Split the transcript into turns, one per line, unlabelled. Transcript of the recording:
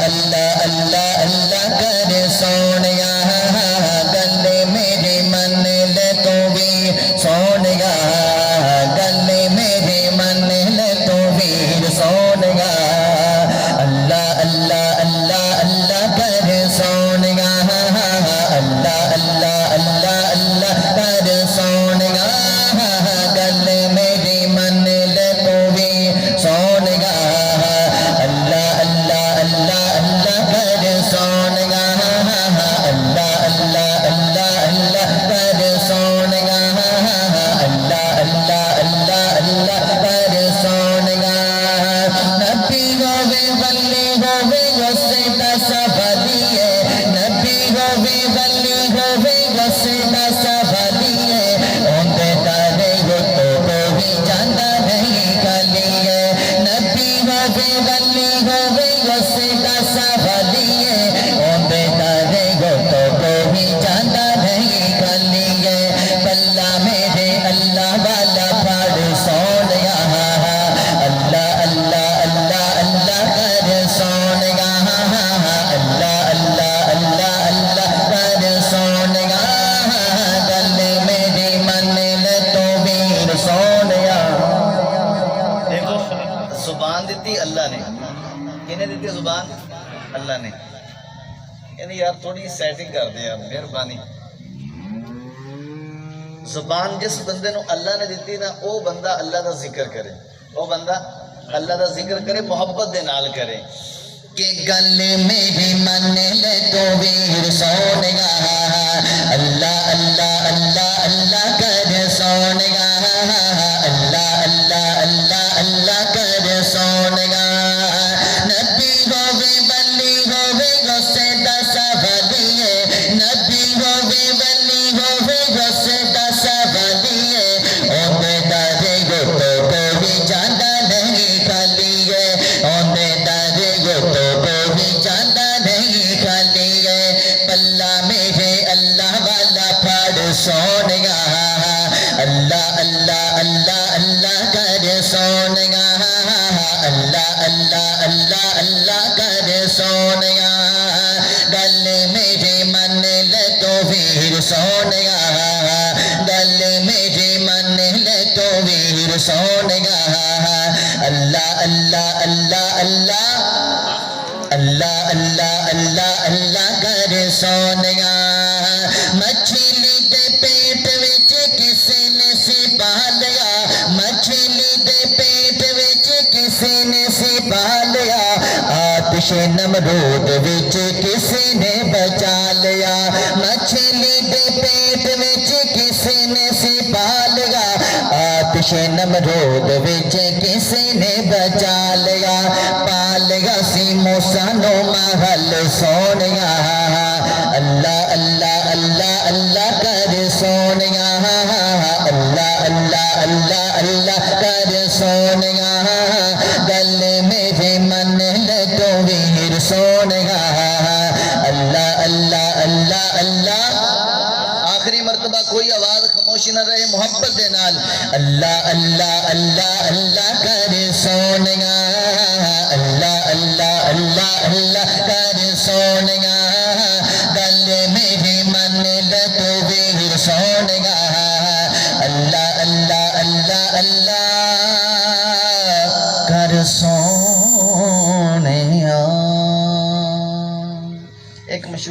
اللہ اللہ اللہ کر سونیا گل میری من لے تو بھی سونیا گل میری من لے تو بھی سونیا اللہ اللہ اللہ اللہ کر سونیا اللہ اللہ اللہ اللہ کر سونیا گل میری من لے تو بھی سونیا اللہ اللہ اللہ اللہ کر سونیا اللہ اللہ اللہ اللہ کر سونیا اللہ اللہ اللہ اللہ کر سونیا نبی ہوے ولی ہوے وسیلہ سبھلیے نبی ہوے ولی ہوے وسیلہ سبھلیے اندے تارے تو بھی جانا نہیں کلیے نبی ہوے ولی ہوے وسیلہ سبھلیے اندے تارے تو بھی جانا نہیں کلیے پلہ میرے اللہ والا پھاڑ سونیا اللہ اللہ اللہ اللہ کر سونیا اللہ اللہ اللہ اللہ کر سونیا گل میری من لے تو بھی سونیا
دیکھو زبان دیتی اللہ نے کنے دیتی زبان اللہ نے یعنی یار تھوڑی سیٹنگ کر دیں یار مہربانی زبان جس بندے نو اللہ نے دیتی نا او بندہ اللہ دا ذکر کرے او بندہ اللہ دا ذکر کرے محبت دے نال کرے
کہ گل میری من لے تو بھی سونیا اللہ اللہ اللہ اللہ کر سونیا اللہ اللہ اللہ اللہ کر سونیا نبی ہوے ولی ہوے وسیلہ سبھلیے نبی ہوے ولی ہوے وسیلہ سبھلیے اندے دارے تو بھی جانا نہیں کلیے اندے دارے تو بھی جانا نہیں کلیے پلہ میرے اللہ والا پھاڑ سونیا اللہ اللہ اللہ اللہ کر سونیا اللہ اللہ اللہ اللہ کر سونیا گل میری من لے تو بھی سونیا گل میری من لے تو بھی سونیا اللہ اللہ اللہ اللہ اللہ اللہ اللہ اللہ کر سونیا مچھلی دے پیٹ وچ کسی نے سی پالیا مچھلی دے پیٹ وچ کسی نے سی پالیا آتش نمرود وچ کسی نے بچا لیا مچھلی دے پیٹ وچ کسی نے سی پالیا آتش نمرود وچ کسی نے بچا لیا پالیا سی موسیٰ نو محل سونیا اللہ اللہ اللہ اللہ کر سونیا اللہ اللہ اللہ اللہ کر سونیا گل میرے من لے تو بھی سونیا اللہ اللہ اللہ اللہ
آخری مرتبہ کوئی آواز خاموشی نہ رہے محبت دے نال
اللہ اللہ اللہ اللہ کر سونیا اللہ اللہ اللہ اللہ کر سونیا گل میری من لے تو بھی سونیا اللہ اللہ اللہ اللہ کر سونیا ایک مشہور